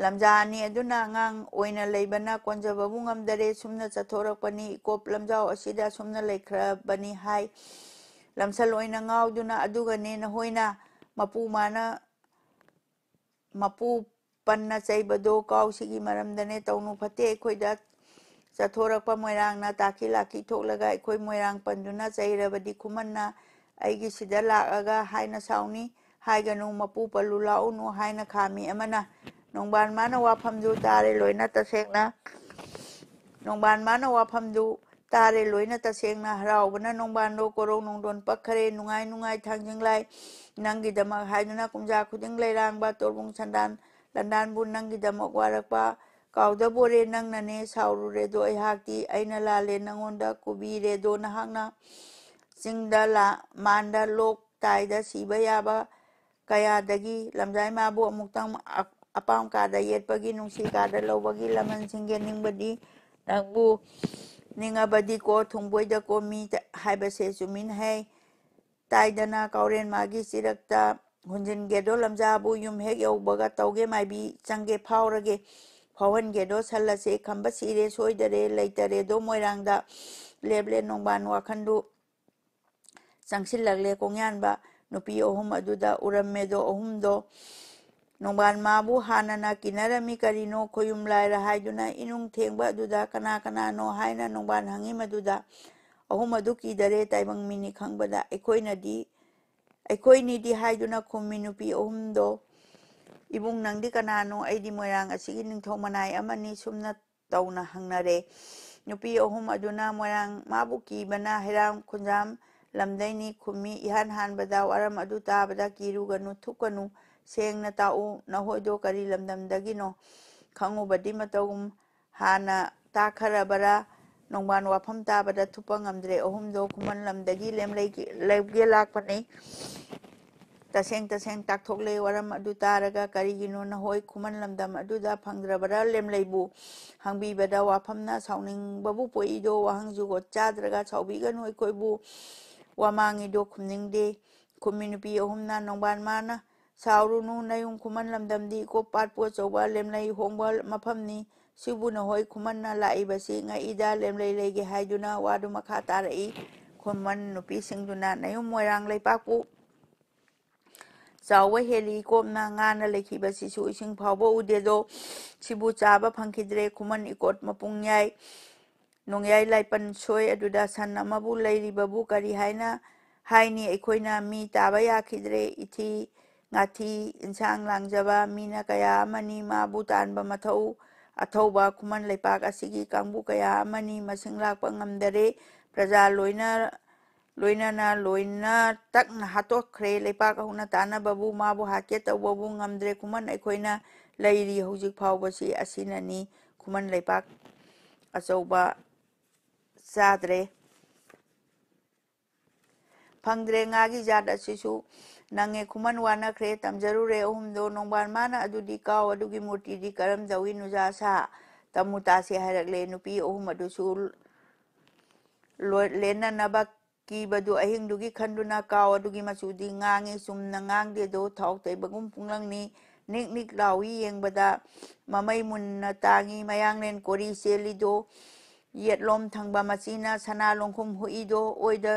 ꯂꯝꯖꯥ ꯑꯅꯤ ꯑꯗꯨꯅ ꯑꯉꯥꯡ ꯑꯣꯏꯅ ꯂꯩꯕꯅ ꯀꯣꯟꯖꯕꯕꯨ ꯉꯝꯗꯔꯦ ꯁꯨꯝꯅ ꯆꯠꯊꯣꯔꯛꯄꯅꯤ ꯏꯀꯣꯞ ꯂꯝꯖꯥꯎ ꯑꯁꯤꯗ ꯁꯨꯝꯅ ꯂꯩꯈ꯭ꯔꯕꯅꯤ ꯍꯥꯏ ꯂꯝꯁꯜ ꯑꯣꯏꯅ ꯉꯥꯎꯗꯨꯅ ꯑꯗꯨꯒꯅꯦ ꯅꯍꯣꯏꯅ ꯃꯄꯨ ꯃꯥꯅ ꯃꯄꯨ ꯄꯟꯅ ꯆꯩꯕꯗꯣ ꯀꯥꯎꯁꯤꯒꯤ ꯃꯔꯝꯗꯅꯦ ꯇꯧꯅꯨ ꯐꯠꯇꯦ ꯑꯩꯈꯣꯏꯗ ꯆꯠꯊꯣꯔꯛꯄ ꯃꯣꯏꯔꯥꯡꯅ ꯇꯥꯀꯤ ꯂꯥꯀꯤ ꯊꯣꯛꯂꯒ ꯑꯩꯈꯣꯏ ꯃꯣꯏꯔꯥꯡ ꯄꯟꯗꯨꯅ ꯆꯩꯔꯕꯗꯤ ꯈꯨꯃꯟꯅ ꯑꯩꯒꯤ ꯁꯤꯗ ꯂꯥꯛꯑꯒ ꯍꯥꯏꯅ ꯁꯥꯎꯅꯤ ꯍꯥꯏꯒꯅꯨ ꯃꯄꯨ ꯄꯜꯂꯨ ꯂꯥꯛꯎꯅꯨ ꯍꯥꯏꯅ ꯈꯥꯝꯃꯤ ꯑꯃꯅ ꯅꯣꯡꯕꯥꯟ ꯃꯥꯅ ꯋꯥꯐꯝꯗꯨ ꯇꯥꯔꯦ ꯂꯣꯏꯅ ꯇꯁꯦꯡꯅ ꯅꯣꯡꯕꯥꯟ ꯃꯥꯅ ꯋꯥꯐꯝꯗꯨ ꯇꯥꯔꯦ ꯂꯣꯏꯅ ꯇꯁꯦꯡꯅ ꯍꯔꯥꯎꯕꯅ ꯅꯣꯡꯕꯥꯟꯗꯣ ꯀꯣꯔꯧ ꯅꯣꯡꯗꯣꯟ ꯄꯛꯈꯔꯦ ꯅꯨꯡꯉꯥꯏ ꯅꯨꯡꯉꯥꯏ ꯊꯥꯡꯖꯤꯡꯂꯥꯏ ꯅꯪꯒꯤꯗꯃꯛ ꯍꯥꯏꯗꯨꯅ ꯀꯨꯝꯖꯥ ꯈꯨꯗꯤꯡ ꯂꯩꯔꯥꯡꯕ ꯇꯣꯔꯕꯨꯡ ꯁꯟꯗꯥꯟ ꯂꯟꯗꯥꯟꯕꯨ ꯅꯪꯒꯤꯗꯃꯛ ꯋꯥꯔꯛꯄ ꯀꯥꯎꯗꯕꯣꯔꯦ ꯅꯪꯅꯅꯦ ꯁꯥꯎꯔꯨꯔꯦꯗꯣ ꯑꯩꯍꯥꯛꯇꯤ ꯑꯩꯅ ꯂꯥꯜꯂꯦ ꯅꯪꯉꯣꯟꯗ ꯀꯨꯕꯤꯔꯦꯗꯣ ꯅꯍꯥꯛꯅ ꯆꯤꯡꯗ ꯃꯥꯟꯗ ꯂꯣꯛ ꯇꯥꯏꯗ ꯁꯤꯕ ꯌꯥꯕ ꯀꯌꯥꯗꯒꯤ ꯂꯝꯖꯥꯏ ꯃꯥꯕꯨ ꯑꯃꯨꯛꯇꯪ ꯑꯄꯥꯝ ꯀꯥꯗ ꯌꯦꯠꯄꯒꯤ ꯅꯨꯡꯁꯤ ꯀꯥꯗ ꯂꯧꯕꯒꯤ ꯂꯃꯟ ꯁꯤꯡꯒꯦꯅꯤꯡꯕꯗꯤ ꯅꯪꯕꯨ ꯅꯤꯡꯉꯕꯗꯤꯀꯣ ꯊꯨꯡꯕꯣꯏꯗꯀꯣ ꯃꯤ ꯍꯥꯏꯕꯁꯦ ꯆꯨꯝꯃꯤꯟꯍꯩ ꯇꯥꯏꯗꯅ ꯀꯥꯎꯔꯦꯟ ꯃꯥꯒꯤ ꯆꯤꯔꯛꯇ ꯍꯨꯟꯖꯤꯟꯒꯦꯗꯣ ꯂꯝꯖꯥꯕꯨ ꯌꯨꯝ ꯍꯦꯛ ꯌꯧꯕꯒ ꯇꯧꯒꯦ ꯃꯥꯏꯕꯤ ꯆꯪꯒꯦ ꯐꯥꯎꯔꯒꯦ ꯐꯥꯎꯍꯟꯒꯦꯗꯣ ꯁꯜꯂꯁꯦ ꯈꯝꯕ ꯁꯤꯔꯦ ꯁꯣꯏꯗꯔꯦ ꯂꯩꯇꯔꯦꯗꯣ ꯃꯣꯏꯔꯥꯡꯗ ꯂꯦꯞꯂꯦ ꯅꯣꯡꯕꯥꯟ ꯋꯥꯈꯟꯗꯨ ꯆꯪꯁꯤꯜꯂꯛꯂꯦ ꯀꯣꯡꯌꯥꯟꯕ ꯅꯨꯄꯤ ꯑꯍꯨꯝ ꯑꯗꯨꯗ ꯎꯔꯝꯃꯦꯗꯣ ꯑꯍꯨꯝꯗꯣ ꯅꯣꯡꯕꯥꯟ ꯃꯥꯕꯨ ꯍꯥꯟꯅꯅ ꯀꯤꯅꯔꯝꯃꯤ ꯀꯔꯤꯅꯣ ꯈꯣꯌꯨꯝ ꯂꯥꯏꯔ ꯍꯥꯏꯗꯨꯅ ꯏꯅꯨꯡ ꯊꯦꯡꯕ ꯑꯗꯨꯗ ꯀꯅꯥ ꯀꯅꯥꯅꯣ ꯍꯥꯏꯅ ꯅꯣꯡꯕꯥꯟ ꯍꯪꯉꯤ ꯃꯗꯨꯗ ꯑꯍꯨꯝ ꯑꯗꯨ ꯀꯤꯗꯔꯦ ꯇꯥꯏꯕꯪ ꯃꯤꯅꯤ ꯈꯪꯕꯗ ꯑꯩꯈꯣꯏꯅꯤꯗꯤ ꯍꯥꯏꯗꯨꯅ ꯈꯨꯝꯃꯤ ꯅꯨꯄꯤ ꯑꯍꯨꯝꯗꯣ ꯏꯕꯨꯡ ꯅꯪꯗꯤ ꯀꯅꯥꯅꯣ ꯑꯩꯗꯤ ꯃꯣꯏꯔꯥꯡ ꯑꯁꯤꯒꯤ ꯅꯤꯡꯊꯧ ꯃꯅꯥꯏ ꯑꯃꯅꯤ ꯁꯨꯝꯅ ꯇꯧꯅ ꯍꯪꯅꯔꯦ ꯅꯨꯄꯤ ꯑꯍꯨꯝ ꯑꯗꯨꯅ ꯃꯣꯏꯔꯥꯡ ꯃꯥꯕꯨ ꯀꯤꯕꯅ ꯍꯩꯔꯥꯡ ꯈꯨꯟꯖꯥꯝ ꯂꯝꯗꯩꯅꯤ ꯈꯨꯝꯃꯤ ꯏꯍꯥꯟ ꯍꯥꯟꯕꯗ ꯋꯥꯔꯝ ꯑꯗꯨ ꯇꯥꯕꯗ ꯀꯤꯔꯨꯒꯅꯨ ꯊꯨꯞꯀꯅꯨ ꯁꯦꯡꯅ ꯇꯥꯛꯎ ꯅꯍꯣꯏꯗꯣ ꯀꯔꯤ ꯂꯝꯗꯝꯗꯒꯤꯅꯣ ꯈꯪꯉꯨꯕꯗꯤ ꯃꯇꯧꯒꯨꯝ ꯍꯥꯟꯅ ꯇꯥꯈꯔꯕꯔꯥ ꯅꯣꯡꯕꯥꯟ ꯋꯥꯐꯝ ꯇꯥꯕꯗ ꯊꯨꯞꯄ ꯉꯝꯗ꯭ꯔꯦ ꯑꯍꯨꯝꯗꯣ ꯈꯨꯃꯟ ꯂꯝꯗꯒꯤ ꯂꯦꯝꯂꯩꯒꯦ ꯂꯥꯛꯄꯅꯤ ꯇꯁꯦꯡ ꯇꯁꯦꯡ ꯇꯥꯛꯊꯣꯛꯂꯦ ꯋꯥꯔꯝ ꯑꯗꯨ ꯇꯥꯔꯒ ꯀꯔꯤꯒꯤꯅꯣ ꯅꯍꯣꯏ ꯈꯨꯃꯟ ꯂꯝꯗꯝ ꯑꯗꯨꯗ ꯐꯪꯗ꯭ꯔꯕꯔꯥ ꯂꯦꯝꯂꯩꯕꯨ ꯍꯪꯕꯤꯕꯗ ꯋꯥꯐꯝꯅ ꯁꯥꯎꯅꯤꯡꯕꯕꯨ ꯄꯣꯛꯏꯗꯣ ꯋꯥꯍꯪ ꯖꯨꯒꯣꯠ ꯆꯥꯗ꯭ꯔꯒ ꯁꯥꯎꯕꯤꯒꯅꯨ ꯑꯩꯈꯣꯏꯕꯨ ꯋꯥꯃꯥꯡꯉꯤꯗꯣ ꯈꯨꯝꯅꯤꯡꯗꯦ ꯈꯨꯝꯃꯤ ꯅꯨꯄꯤ ꯑꯍꯨꯝꯅ ꯅꯣꯡꯕꯥꯟ ꯃꯥꯅ ꯁꯥꯎꯔꯨꯅꯨ ꯅꯌꯨꯝ ꯈꯨꯃꯟ ꯂꯝꯗꯝꯗꯤ ꯏꯀꯣꯞ ꯄꯥꯠꯄꯨ ꯑꯆꯧꯕ ꯂꯦꯝꯂꯩ ꯍꯣꯡꯕ ꯃꯐꯝꯅꯤ ꯁꯤꯕꯨ ꯅꯍꯣꯏ ꯈꯨꯃꯟꯅ ꯂꯥꯛꯏꯕꯁꯤ ꯉꯛꯏꯗ ꯂꯦꯝꯂꯩ ꯂꯩꯒꯦ ꯍꯥꯏꯗꯨꯅ ꯋꯥꯗꯨ ꯃꯈꯥ ꯇꯥꯔꯛꯏ ꯈꯨꯃꯟ ꯅꯨꯄꯤꯁꯤꯡꯗꯨꯅ ꯅꯌꯨꯝ ꯃꯣꯏꯔꯥꯡ ꯂꯩꯄꯥꯛꯄꯨ ꯆꯥꯎꯕ ꯍꯦꯜꯂꯤ ꯀꯣꯞꯅ ꯉꯥꯅ ꯂꯩꯈꯤꯕꯁꯤꯁꯨ ꯏꯁꯤꯡ ꯐꯥꯎꯕ ꯎꯗꯦꯗꯣ ꯁꯤꯕꯨ ꯆꯥꯕ ꯐꯪꯈꯤꯗ꯭ꯔꯦ ꯈꯨꯃꯟ ꯏꯀꯣꯠ ꯃꯄꯨꯡꯌꯥꯏ ꯅꯣꯡꯌꯥꯏ ꯂꯥꯏꯄꯟ ꯁꯣꯏ ꯑꯗꯨꯗ ꯁꯟ ꯑꯃꯕꯨ ꯂꯩꯔꯤꯕꯕꯨ ꯀꯔꯤ ꯍꯥꯏꯅꯤ ꯑꯩꯈꯣꯏꯅ ꯃꯤ ꯇꯥꯕ ꯌꯥꯈꯤꯗ꯭ꯔꯦ ꯏꯊꯤ ꯉꯥꯊꯤ ꯏꯟꯁꯥꯡ ꯂꯥꯡꯖꯕ ꯃꯤꯅ ꯀꯌꯥ ꯑꯃꯅꯤ ꯃꯥꯕꯨ ꯇꯥꯟꯕ ꯃꯊꯧ ꯑꯊꯧꯕ ꯈꯨꯃꯟ ꯂꯩꯄꯥꯛ ꯑꯁꯤꯒꯤ ꯀꯥꯡꯕꯨ ꯀꯌꯥ ꯑꯃꯅꯤ ꯃꯁꯤꯡ ꯂꯥꯛꯄ ꯉꯝꯗꯔꯦ ꯄ꯭ꯔꯖꯥ ꯂꯣꯏꯅꯅ ꯂꯣꯏꯅ ꯇꯛꯅ ꯍꯥꯠꯇꯣꯛꯈ꯭ꯔꯦ ꯂꯩꯄꯥꯛ ꯍꯧꯅ ꯇꯥꯟꯅꯕꯕꯨ ꯃꯥꯕꯨ ꯍꯥꯠꯀꯦ ꯇꯧꯕꯕꯨ ꯉꯝꯗ꯭ꯔꯦ ꯈꯨꯃꯟ ꯑꯩꯈꯣꯏꯅ ꯂꯩꯔꯤ ꯍꯧꯖꯤꯛ ꯐꯥꯎꯕꯁꯤ ꯑꯁꯤꯅꯅꯤ ꯈꯨꯃꯟ ꯂꯩꯄꯥꯛ ꯑꯆꯧꯕ ꯆꯥꯗ꯭ꯔꯦ ꯐꯪꯗ꯭ꯔꯦ ꯉꯥꯒꯤ ꯖꯥꯠ ꯑꯁꯤꯁꯨ ꯅꯪꯉꯦ ꯈꯨꯃꯟ ꯋꯥꯅꯈ꯭ꯔꯦ ꯇꯝꯖꯔꯨꯔꯦ ꯑꯍꯨꯝꯗꯣ ꯅꯣꯡꯕꯥꯟ ꯃꯥꯅ ꯑꯗꯨꯗꯤ ꯀꯥꯎ ꯑꯗꯨꯒꯤ ꯃꯨꯔꯇꯤꯗꯤ ꯀꯔꯝꯗꯧꯏ ꯅꯨꯖꯥ ꯁꯥ ꯇꯝꯃꯨ ꯇꯥꯁꯦ ꯍꯥꯏꯔꯛꯂꯦ ꯅꯨꯄꯤ ꯑꯍꯨꯝ ꯑꯗꯨꯁꯨ ꯂꯦꯟꯅꯅꯕ ꯀꯤꯕꯗꯨ ꯑꯍꯤꯡꯗꯨꯒꯤ ꯈꯟꯗꯨꯅ ꯀꯥꯎ ꯑꯗꯨꯒꯤ ꯃꯆꯨꯗꯤ ꯉꯥꯡꯉꯤ ꯆꯨꯝꯅ ꯉꯥꯡꯗꯦꯗꯣ ꯊꯥꯎ ꯇꯩꯕꯒꯨꯝ ꯄꯨꯡꯂꯪꯅꯤ ꯅꯤꯛ ꯅꯤꯛ ꯂꯥꯎꯏ ꯌꯦꯡꯕꯗ ꯃꯃꯩ ꯃꯨꯟꯅ ꯇꯥꯡꯉꯤ ꯃꯌꯥꯡꯂꯦꯟ ꯀꯣꯔꯤ ꯆꯦꯜꯂꯤꯗꯣ ꯌꯦꯠꯂꯣꯝ ꯊꯪꯕ ꯃꯆꯤꯅ ꯁꯅꯥ ꯂꯣꯡꯈꯨꯝ ꯍꯨꯛꯏꯗꯣ ꯑꯣꯏꯗ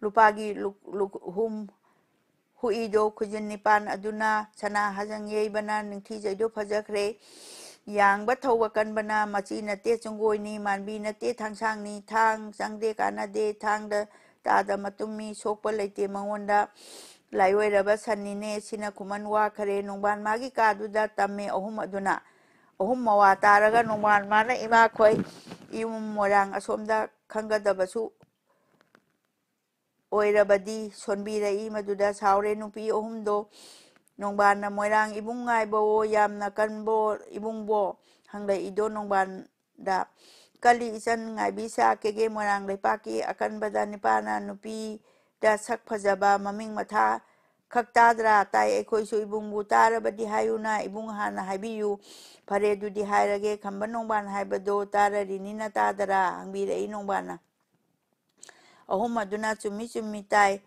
ꯂꯨꯄꯥꯒꯤ ꯍꯨꯛꯏꯗꯣ ꯈꯨꯖꯤꯟ ꯅꯤꯄꯥꯟ ꯑꯗꯨꯅ ꯁꯅꯥ ꯍꯖꯪ ꯌꯩꯕꯅ ꯅꯤꯡꯊꯤꯖꯩꯗꯣ ꯐꯖꯈ꯭ꯔꯦ ꯌꯥꯡꯕ ꯊꯧꯕ ꯀꯟꯕꯅ ꯃꯆꯤ ꯅꯠꯇꯦ ꯆꯨꯡꯒꯣꯏꯅꯤ ꯃꯥꯟꯕꯤ ꯅꯠꯇꯦ ꯊꯥꯡꯁꯥꯡꯅꯤ ꯊꯥꯡ ꯆꯪꯗꯦ ꯀꯥꯟꯅꯗꯦ ꯊꯥꯡꯗ ꯇꯥꯗ ꯃꯇꯨꯝ ꯃꯤ ꯁꯣꯛꯄ ꯂꯩꯇꯦ ꯃꯉꯣꯟꯗ ꯂꯥꯏꯑꯣꯏꯔꯕ ꯁꯟꯅꯤꯅꯦ ꯁꯤꯅ ꯈꯨꯃꯟ ꯋꯥꯈꯔꯦ ꯅꯣꯡꯕꯥꯟ ꯃꯥꯒꯤ ꯀꯥꯗꯨꯗ ꯇꯝꯃꯦ ꯑꯍꯨꯝ ꯑꯗꯨꯅ ꯑꯍꯨꯝ ꯃꯋꯥ ꯇꯥꯔꯒ ꯅꯣꯡꯕꯥꯟ ꯃꯥꯅ ꯏꯃꯥꯈꯣꯏ ꯏꯌꯨꯝ ꯃꯣꯏꯔꯥꯡ ꯑꯁꯣꯝꯗ ꯈꯪꯒꯗꯕꯁꯨ ꯑꯣꯏꯔꯕꯗꯤ ꯁꯣꯟꯕꯤꯔꯛꯏ ꯃꯗꯨꯗ ꯁꯥꯎꯔꯦ ꯅꯨꯄꯤ ꯑꯍꯨꯝꯗꯣ ꯅꯣꯡꯕꯥꯟꯅ ꯃꯣꯏꯔꯥꯡ ꯏꯕꯨꯡ ꯉꯥꯏꯕꯋꯣ ꯌꯥꯝꯅ ꯀꯟꯕꯣ ꯏꯕꯨꯡꯕꯣ ꯍꯪꯂꯛꯏꯗꯣ ꯅꯣꯡꯕꯥꯟꯗ ꯀꯜꯂꯤ ꯏꯆꯟ ꯉꯥꯏꯕꯤ ꯁꯥꯀꯦꯒꯦ ꯃꯣꯏꯔꯥꯡ ꯂꯩꯄꯥꯛꯀꯤ ꯑꯀꯟꯕꯗ ꯅꯤꯄꯥꯅ ꯅꯨꯄꯤꯗ ꯁꯛ ꯐꯖꯕ ꯃꯃꯤꯡ ꯃꯊꯥ ꯈꯛ ꯇꯥꯗ꯭ꯔꯥ ꯇꯥꯏ ꯑꯩꯈꯣꯏꯁꯨ ꯏꯕꯨꯡꯕꯨ ꯇꯥꯔꯕꯗꯤ ꯍꯥꯏꯌꯨꯅ ꯏꯕꯨꯡ ꯍꯥꯟꯅ ꯍꯥꯏꯕꯤꯌꯨ ꯐꯔꯦ ꯑꯗꯨꯗꯤ ꯍꯥꯏꯔꯒꯦ ꯈꯝꯕ ꯅꯣꯡꯕꯥꯟ ꯍꯥꯏꯕꯗꯣ ꯇꯥꯔꯔꯤꯅꯤꯅ ꯇꯥꯗꯔꯥ ꯍꯪꯕꯤꯔꯛꯏ ꯅꯣꯡꯕꯥꯟꯅ ꯑꯍꯨꯝ ꯑꯗꯨꯅ ꯆꯨꯝꯃꯤ ꯆꯨꯝꯃꯤ ꯇꯥꯏ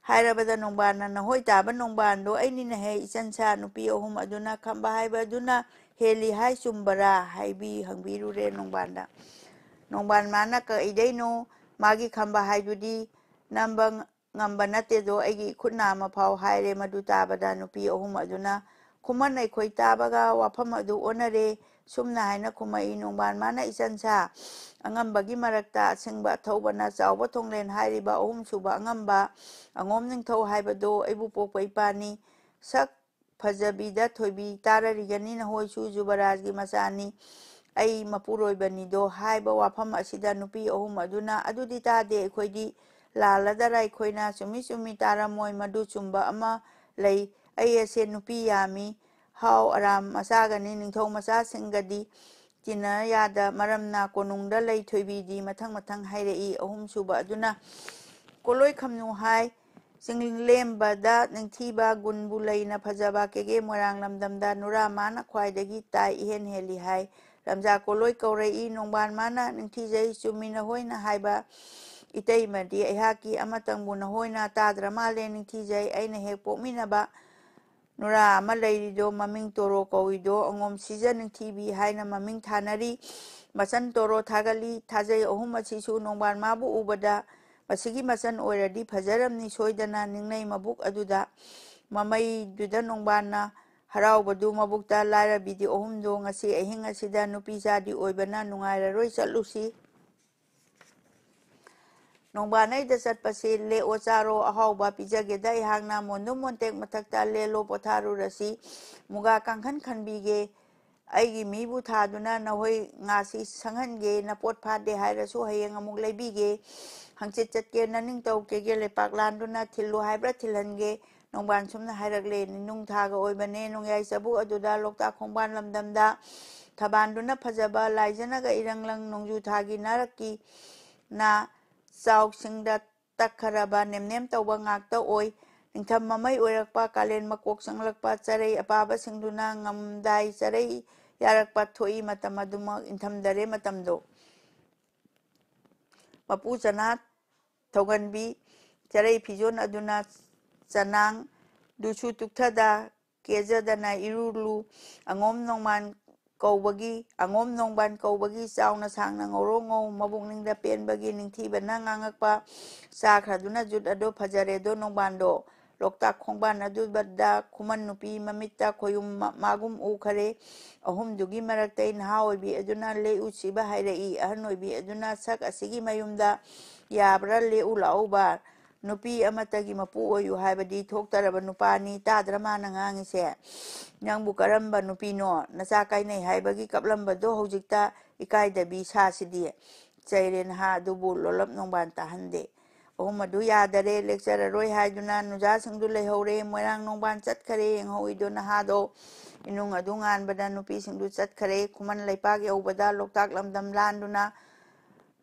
ꯍꯥꯏꯔꯕꯗ ꯅꯣꯡꯕꯥꯟꯅ ꯅꯍꯣꯏ ꯇꯥꯕ ꯅꯣꯡꯕꯥꯟꯗꯣ ꯑꯩꯅꯤꯅꯍꯦ ꯏꯆꯟꯁꯥ ꯅꯨꯄꯤ ꯑꯍꯨꯝ ꯑꯗꯨꯅ ꯈꯝꯕ ꯍꯥꯏꯕ ꯑꯗꯨꯅ ꯍꯦꯜꯂꯤ ꯍꯥꯏ ꯆꯨꯝꯕꯔꯥ ꯍꯪꯕꯤꯔꯨꯔꯦ ꯅꯣꯡꯕꯥꯟꯗ ꯅꯣꯡꯕꯥꯟ ꯃꯥꯅ ꯀꯩꯗꯩꯅꯣ ꯃꯥꯒꯤ ꯈꯝꯕ ꯍꯥꯏꯗꯨꯗꯤ ngamba natedo aigi khutna ma phau haire madu tabada nupi ahum aduna kuman akhoi tabaga wafam adu onare sumna haina kumai nongban mana isansa angambagi marakta asingba thobana chawba thonglen hairiba ahum suba angamba angom ningthau haibado aibu pokpa ipani sak fajabida thoibi tararigani na hoisu jubarajgi masani ai mapuroibanido haiba wafam asida nupi ahum aduna adudi tade akhoi lalada akhoi chumi chumi taramoi madu chumba ama lei ai ase nupi yami hau aram masagani ningthau masa singadi tina yada maramna konungda lei thoibidi mathang mathang hairei ahum suba aduna koloi khamnu hai singlembada ningthiba gunbu leina phajaba kege morang lamdamda nura mana khwaidagi tai ihen heli hai ramja koloi kaurei nongban mana ningthijai chumina hoina haiba itei madi ehaki amatangbu na hoina tadra male ningthijai aina hek pokminaba nura ama leirido maming toro kowido angom season ningthibi haina maming thanari masan toro thagali thajai ahum asisu nongban mabu ubada masigi masan oiradi phajaramni soidana ningnei mabuk aduda mamai duda nongbana haraubadu mabukta laira bidi ahumdo ngasi ahing asida nupi jadi oibana nungairaroi chatlusi nongbanai da chatpasi le ocharo ahauba pijageda ihangna mondum montek mathakta lelo potharu rasi muga kangkhan khanbige aigi mibu thaduna nahoi ngasi sanghange na pot phade hairasu hayeng amuk leibige hangchit chatke naning tauke ge lepak landuna thilu haibra thilhange nongban sumna hairakle ninung thaga oibane nongyai chabu aduda lokta khongban lamdamda thabanduna phajaba laijanaga iranglang nongju thagi narakki na chauksingda takharaba nemnem tauba ngakta oi ningtham mamai oirakpa kalen makok sanglakpa charei apaba singduna ngamdai charei yarakpa thoi matam aduma inthamdare matamdo mapu chana thoganbi charei phijon aduna chanang dusu tukthada kezadana irulu angom nongban kaubagi chauna sangna ngoro ngau mabukningda penbagi ningthibana ngangakpa chakhraduna jut ado phajare do nongbando loktak khongban adubada khuman nupi mamitta khoyum magum ukhare ahum dugi maraktai naha oibi aduna leu siba hairei ahan oibi aduna sak asigi mayumda yabra leu lauba nupi amatagi mapu oyu haibadi thoktaraba nupani tadramana ngangise nangbu karamba nupino nacha kainai haibagi kaplambado hojikta ikaidabi sasidi chairen ha dubu lolap nongban tahande ohumadu yadare lecture roi haiduna nuja singdu leihore moirang nongban chatkhare enghoido nahado inung adu nganbada nupi singdu chatkhare khuman leipak yaubada loktak lamdam landuna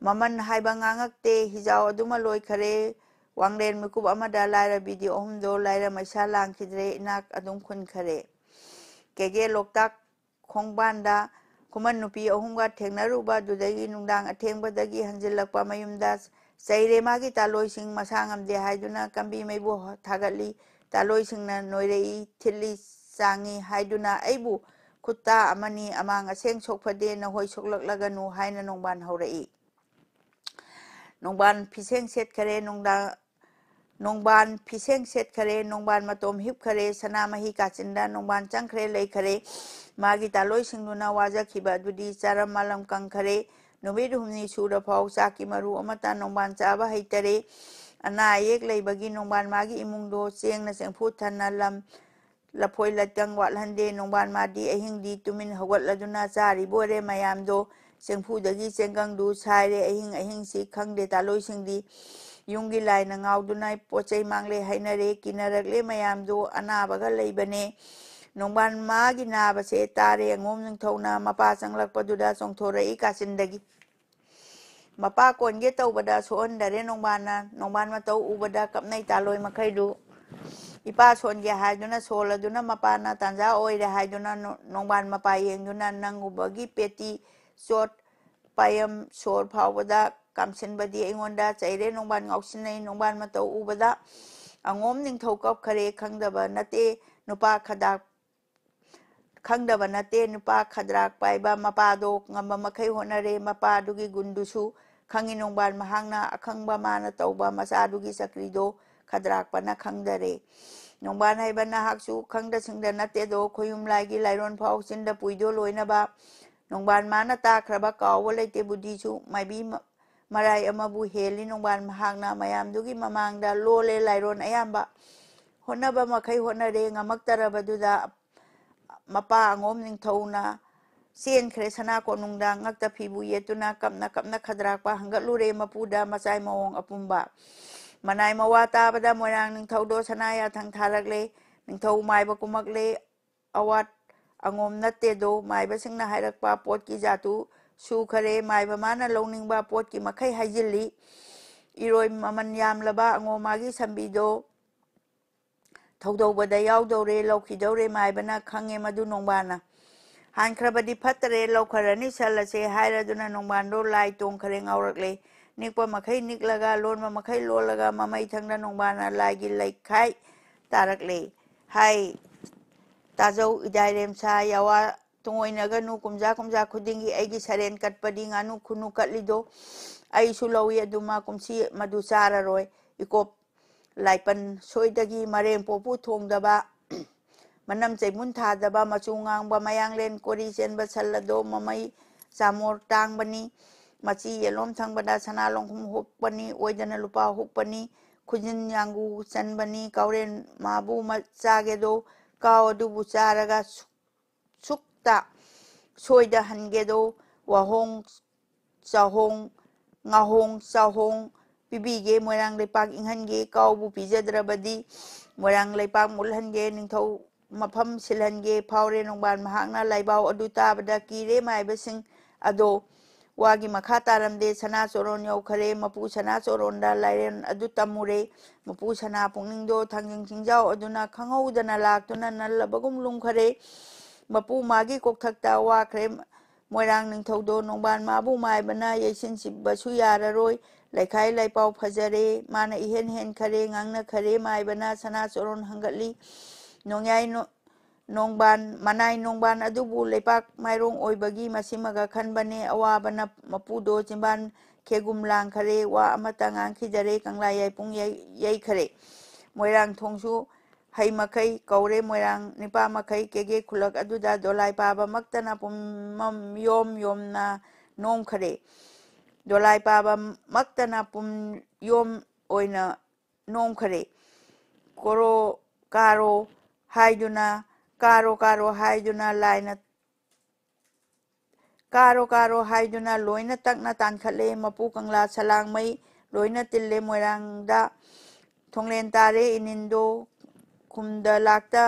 maman haiba ngangakte hijau aduma loikhare wanglen mikub amada laira bidi ohumdo laira maisa langkhidre inak adum khunkhare kege loktak khongbanda khuman nupi ahumga thengnaruba dudagi nungdang athengbadagi hanjilakpa mayumda chaire magi taloising masangamde haiduna kambi maibu thagali taloisingna noirei thilli changi haiduna aibu khutta amani amang aseng sokphade na hoi soklaklaganu haina nongban haurei nongban phiseng setkhare nongban phiseng setkhare nongban matom hipkhare sanamahi kachinda nongban changkhare leikhare magi taloisingduna wajakhiba dudi charam malam kangkhare numid humni sura phau chaki maru amata nongban chaba haitare ana ayek leibagi nongban magi imungdo chengna chengphu thanna lam lapoi latang watlhande nongban madi ahingdi tumin hawatladuna chari bore mayamdo chengphu dagi chenggangdu saire ahing si khangde taloisingdi yungi laina ngauduna pochai mangle hainare kinarakle mayamdo anabaga leibane nongban magi nabase tare ngom ningthona mapa changlakpaduda chongthorei kachindagi mapa konge taubada sohandare nongban matau ubada kapnai taloi makhaidu ipa songe haiduna soladuna mapana tanja oire haiduna nongban mapa yengduna nangubagi peti shot payam sor phawada kamsinbadi aingonda chaire nongban ngausinai nongban matau ubada angom ningthau kapkhare khangdaba nate nupa khadrak paiba mapado ngamba makhai honare mapadugi gundusu khangi nongban mahangna akhangba mana tauba masadugi sakrido ꯈꯗ꯭ꯔꯥꯛꯄꯅ ꯈꯪꯗꯔꯦ ꯅꯣꯡꯕꯥꯟ ꯍꯥꯏꯕ ꯅꯍꯥꯛꯁꯨ ꯈꯪꯗ ꯁꯤꯡꯗ ꯅꯠꯇꯦꯗꯣ ꯈꯣꯌꯨꯝ ꯂꯥꯏꯒꯤ ꯂꯥꯏꯔꯣꯟ ꯐꯥꯎ ꯆꯤꯟꯗ ꯄꯨꯏꯗꯣ ꯂꯣꯏꯅꯕ ꯅꯣꯡꯕꯥꯟ ꯃꯥꯅ ꯇꯥꯈ꯭ꯔꯕ ꯀꯥꯎꯕ ꯂꯩꯇꯦ ꯕꯨꯙꯤꯁꯨ ꯃꯥꯏꯕꯤ ꯃꯔꯥꯏ ꯑꯃꯕꯨ ꯍꯦꯜꯂꯤ ꯅꯣꯡꯕꯥꯟ ꯃꯍꯥꯛꯅ ꯃꯌꯥꯝꯗꯨꯒꯤ ꯃꯃꯥꯡꯗ ꯂꯣꯜꯂꯦ ꯂꯥꯏꯔꯣꯟ ꯑꯌꯥꯝꯕ ꯍꯣꯠꯅꯕ ꯃꯈꯩ ꯍꯣꯠꯅꯔꯦ ꯉꯝꯃꯛꯇꯔꯕꯗꯨꯗ ꯃꯄꯥ ꯑꯉꯣꯝ ꯅꯤꯡꯊꯧꯅ ꯆꯦꯟꯈ꯭ꯔꯦ ꯁꯅꯥ ꯀꯣꯅꯨꯡꯗ ꯉꯛꯇ ꯐꯤꯕꯨ ꯌꯦꯠꯇꯨꯅ ꯀꯞꯅ ꯀꯞꯅ ꯈꯗ꯭ꯔꯥꯛꯄ ꯍꯪꯒꯠꯂꯨꯔꯦ ꯃꯄꯨꯗ ꯃꯆꯥꯏ ꯃꯑꯣꯡ ꯑꯄꯨꯝꯕ ꯃꯅꯥꯏ ꯃꯋꯥ ꯇꯥꯕꯗ ꯃꯣꯏꯔꯥꯡ ꯅꯤꯡꯊꯧꯗꯣ ꯁꯅꯥ ꯌꯥꯊꯪ ꯊꯥꯔꯛꯂꯦ ꯅꯤꯡꯊꯧ ꯃꯥꯏꯕ ꯀꯨꯝꯃꯛꯂꯦ ꯑꯋꯥꯠ ꯑꯉꯣꯝ ꯅꯠꯇꯦꯗꯣ ꯃꯥꯏꯕꯁꯤꯡꯅ ꯍꯥꯏꯔꯛꯄ ꯄꯣꯠꯀꯤ ꯖꯥꯇꯨ ꯁꯨꯈꯔꯦ ꯃꯥꯏꯕ ꯃꯥꯅ ꯂꯧꯅꯤꯡꯕ ꯄꯣꯠꯀꯤ ꯃꯈꯩ ꯍꯥꯏꯖꯤꯜꯂꯤ ꯏꯔꯣꯏ ꯃꯃꯜ ꯌꯥꯝꯂꯕ ꯑꯉꯣꯝ ꯃꯥꯒꯤ ꯁꯝꯕꯤꯗꯣ ꯊꯧꯗꯧꯕꯗ ꯌꯥꯎꯗꯧꯔꯦ ꯂꯧꯈꯤꯗꯧꯔꯦ ꯃꯥꯏꯕꯅ ꯈꯪꯉꯦ ꯃꯗꯨ ꯅꯣꯡꯕꯥꯟꯅ ꯍꯥꯟꯈ꯭ꯔꯕꯗꯤ ꯐꯠꯇꯔꯦ ꯂꯧꯈꯔꯅꯤ ꯁꯜꯂꯁꯦ ꯍꯥꯏꯔꯗꯨꯅ ꯅꯣꯡꯕꯥꯟꯗꯣ ꯂꯥꯏ ꯇꯣꯡꯈꯔꯦ ꯉꯥꯎꯔꯛꯂꯦ ꯅꯤꯛꯄ ꯃꯈꯩ ꯅꯤꯛꯂꯒ ꯂꯣꯟꯕ ꯃꯈꯩ ꯂꯣꯜꯂꯒ ꯃꯃꯩ ꯊꯪꯗ ꯅꯣꯡꯕꯥꯟꯅ ꯂꯥꯏꯒꯤ ꯂꯩꯈꯥꯏ ꯇꯥꯔꯛꯂꯦ ꯍꯥꯏ ꯇꯥꯖꯧ ꯏꯗꯥꯏꯔꯦꯝꯁꯥ ꯌꯥꯋꯥ ꯇꯨꯡꯑꯣꯏꯅꯒꯅꯨ ꯀꯨꯝꯖꯥ ꯀꯨꯝꯖꯥ ꯈꯨꯗꯤꯡꯒꯤ ꯑꯩꯒꯤ ꯁꯔꯦꯟ ꯀꯠꯄꯗꯤ ꯉꯥꯅꯨ ꯈꯨꯅꯨ ꯀꯠꯂꯤꯗꯣ ꯑꯩꯁꯨ ꯂꯧꯏ ꯑꯗꯨꯃ ꯀꯨꯝꯁꯤ ꯃꯗꯨ ꯆꯥꯔꯔꯣꯏ ꯏꯀꯣꯞ ꯂꯥꯏꯄꯟ ꯁꯣꯏꯗꯒꯤ ꯃꯔꯦꯡ ꯄꯣꯛꯄꯨ ꯊꯣꯡꯗꯕ ꯃꯅꯝ ꯆꯩꯃꯨꯟ ꯊꯥꯗꯕ ꯃꯆꯨ ꯉꯥꯡꯕ ꯃꯌꯥꯡꯂꯦꯟ ꯀꯣꯔꯤ ꯆꯦꯟꯕ ꯁꯜ ꯑꯗꯣ ꯃꯃꯩ ꯆꯥꯃꯣꯔ ꯇꯥꯡꯕꯅꯤ ꯃꯆꯤ ꯌꯦꯂꯣꯝ ꯊꯪꯕꯗ ꯁꯅꯥ ꯂꯣꯡꯍꯨꯝ ꯍꯨꯛꯄꯅꯤ ꯑꯣꯏꯗꯅ ꯂꯨꯄꯥ ꯍꯨꯛꯄꯅꯤ ꯈꯨꯖꯤꯟ ꯌꯥꯡꯒꯨ ꯆꯟꯕꯅꯤ ꯀꯥꯎꯔꯦꯟ ꯃꯥꯕꯨ ꯆꯥꯒꯦꯗꯣ ꯀꯥꯎ ꯑꯗꯨꯕꯨ ꯆꯥꯔꯒ ꯁꯨꯛꯇ ꯁꯣꯏꯗ ꯍꯟꯒꯦꯗꯣ ꯋꯥꯍꯣꯡ ꯆꯥꯍꯣꯡ ꯉꯥꯍꯣꯡ ꯆꯥꯍꯣꯡ ꯄꯤꯕꯤꯒꯦ ꯃꯣꯏꯔꯥꯡ ꯂꯩꯄꯥꯛ ꯏꯪꯍꯟꯒꯦ ꯀꯥꯎꯕꯨ ꯄꯤꯖꯗ꯭ꯔꯕꯗꯤ ꯃꯣꯏꯔꯥꯡ ꯂꯩꯄꯥꯛ ꯃꯨꯠꯍꯟꯒꯦ ꯅꯤꯡꯊꯧ ꯃꯐꯝ ꯁꯤꯜꯍꯟꯒꯦ ꯐꯥꯎꯔꯦ ꯅꯣꯡꯕꯥꯟ ꯃꯍꯥꯛꯅ ꯂꯥꯏꯕꯥꯎ ꯑꯗꯨ ꯇꯥꯕꯗ ꯀꯤꯔꯦ ꯃꯥꯏꯕꯁꯤꯡ ꯑꯗꯣ ꯋꯥꯒꯤ ꯃꯈꯥ ꯇꯥꯔꯝꯗꯦ ꯁꯅꯥ ꯆꯣꯔꯣꯟ ꯌꯧꯈꯔꯦ ꯃꯄꯨ ꯁꯅꯥ ꯆꯣꯔꯣꯟꯗ ꯂꯥꯏꯔꯦꯟ ꯑꯗꯨ ꯇꯝꯃꯨꯔꯦ ꯃꯄꯨ ꯁꯅꯥ ꯄꯨꯛꯅꯤꯡꯗꯣ ꯊꯥꯡꯖꯤꯡ ꯆꯤꯡꯖꯥꯎ ꯑꯗꯨꯅ ꯈꯪꯍꯧꯗꯅ ꯂꯥꯛꯇꯨꯅ ꯅꯜꯂꯕꯒꯨꯝ ꯂꯨꯝꯈꯔꯦ ꯃꯄꯨ ꯃꯥꯒꯤ ꯀꯣꯛꯊꯛꯇ ꯋꯥꯈ꯭ꯔꯦ ꯃꯣꯏꯔꯥꯡ ꯅꯤꯡꯊꯧꯗꯣ ꯅꯣꯡꯕꯥꯟ ꯃꯥꯕꯨ ꯃꯥꯏꯕꯅ ꯌꯩꯁꯤꯟꯁꯤꯕꯁꯨ ꯌꯥꯔꯔꯣꯏ ꯂꯩꯈꯥꯏ ꯂꯩꯄꯥꯎ ꯐꯖꯔꯦ ꯃꯥꯅ ꯏꯍꯦꯟ ꯍꯦꯟꯈꯔꯦ ꯉꯥꯡꯅꯈꯔꯦ ꯃꯥꯏꯕꯅ ꯁꯅꯥ ꯆꯣꯔꯣꯟ ꯍꯪꯒꯠꯂꯤ ꯅꯣꯡꯌꯥꯏ ꯅꯣꯡꯕꯥꯟ ꯃꯅꯥꯏ ꯅꯣꯡꯕꯥꯟ ꯑꯗꯨꯕꯨ ꯂꯩꯄꯥꯛ ꯃꯥꯏꯔꯣꯡ ꯑꯣꯏꯕꯒꯤ ꯃꯁꯤꯃꯒ ꯈꯟꯕꯅꯦ ꯑꯋꯥꯕꯅ ꯃꯄꯨꯗꯣ ꯆꯤꯝꯕꯥꯟ ꯈꯦꯒꯨꯝ ꯂꯥꯡꯈꯔꯦ ꯋꯥ ꯑꯃꯠꯇ ꯉꯥꯡꯈꯤꯗꯔꯦ ꯀꯪꯂꯥ ꯌꯥꯏꯄꯨꯡ ꯌꯩꯈꯔꯦ ꯃꯣꯏꯔꯥꯡ ꯊꯣꯡꯁꯨ ꯍꯩ ꯃꯈꯩ ꯀꯧꯔꯦ ꯃꯣꯏꯔꯥꯡ ꯅꯤꯄꯥ ꯃꯈꯩ ꯀꯦꯒꯦ ꯈꯨꯜꯂꯛ ꯑꯗꯨꯗ ꯗꯣꯂꯥꯏ ꯄꯥꯕ ꯃꯛꯇꯅ ꯄꯨꯝꯃꯝ ꯌꯣꯝ ꯌꯣꯝꯅ ꯅꯣꯝꯈꯔꯦ ꯗꯣꯂꯥꯏ ꯄꯥꯕ ꯃꯛꯇꯅ ꯄꯨꯝ ꯌꯣꯝ ꯑꯣꯏꯅ ꯅꯣꯝꯈꯔꯦ ꯀꯣꯔꯣ ꯀꯥꯔꯣ ꯍꯥꯏꯗꯨꯅ ꯀꯥꯔꯣ ꯀꯥꯔꯣ ꯍꯥꯏꯗꯨꯅ ꯂꯥꯏꯅ ꯀꯥꯔꯣ ꯀꯥꯔꯣ ꯍꯥꯏꯗꯨꯅ ꯂꯣꯏꯅ ꯇꯛꯅ ꯇꯥꯟꯈꯠꯂꯦ ꯃꯄꯨ ꯀꯪꯂꯥ ꯁꯂꯥꯡꯃꯩ ꯂꯣꯏꯅ ꯇꯤꯜꯂꯦ ꯃꯣꯏꯔꯥꯡꯗ ꯊꯣꯡꯂꯦꯟ ꯇꯥꯔꯦ ꯏꯅꯤꯟꯗꯣ ꯈꯨꯝꯗ ꯂꯥꯛꯇ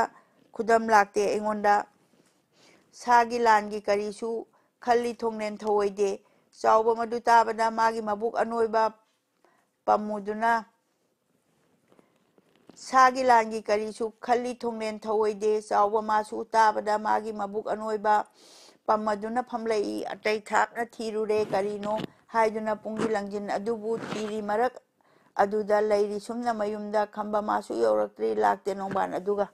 ꯈꯨꯗꯝ ꯂꯥꯛꯇꯦ ꯑꯩꯉꯣꯟꯗ ꯁꯥꯒꯤ ꯂꯥꯟꯒꯤ ꯀꯔꯤꯁꯨ ꯈꯜꯂꯤ ꯊꯣꯡꯂꯦꯟ ꯊꯧꯑꯣꯏꯗꯦ ꯆꯥꯎꯕ ꯃꯗꯨ ꯇꯥꯕꯗ ꯃꯥꯒꯤ ꯃꯕꯨꯛ ꯑꯅꯣꯏꯕ ꯄꯝꯃꯨꯗꯨꯅ ꯁꯥꯒꯤ ꯂꯥꯟꯒꯤ ꯀꯔꯤꯁꯨ ꯈꯜꯂꯤ ꯊꯣꯡꯂꯦꯟ ꯊꯧꯑꯣꯏꯗꯦ ꯆꯥꯎꯕ ꯃꯥꯁꯨ ꯇꯥꯕꯗ ꯃꯥꯒꯤ ꯃꯕꯨꯛ ꯑꯅꯣꯏꯕ ꯄꯝꯃꯗꯨꯅ ꯐꯝꯂꯛꯏ ꯑꯇꯩ ꯊꯥꯞꯅ ꯊꯤꯔꯨꯔꯦ ꯀꯔꯤꯅꯣ ꯍꯥꯏꯗꯨꯅ ꯄꯨꯡꯒꯤ ꯂꯪꯖꯤꯟ ꯑꯗꯨꯕꯨ ꯊꯤꯔꯤ ꯃꯔꯛ ꯑꯗꯨꯗ ꯂꯩꯔꯤ ꯁꯨꯝꯅ ꯃꯌꯨꯝꯗ ꯈꯝꯕ ꯃꯥꯁꯨ ꯌꯧꯔꯛꯇ꯭ꯔꯤ ꯂꯥꯛꯇꯦ ꯅꯣꯡꯕꯥꯟ ꯑꯗꯨꯒ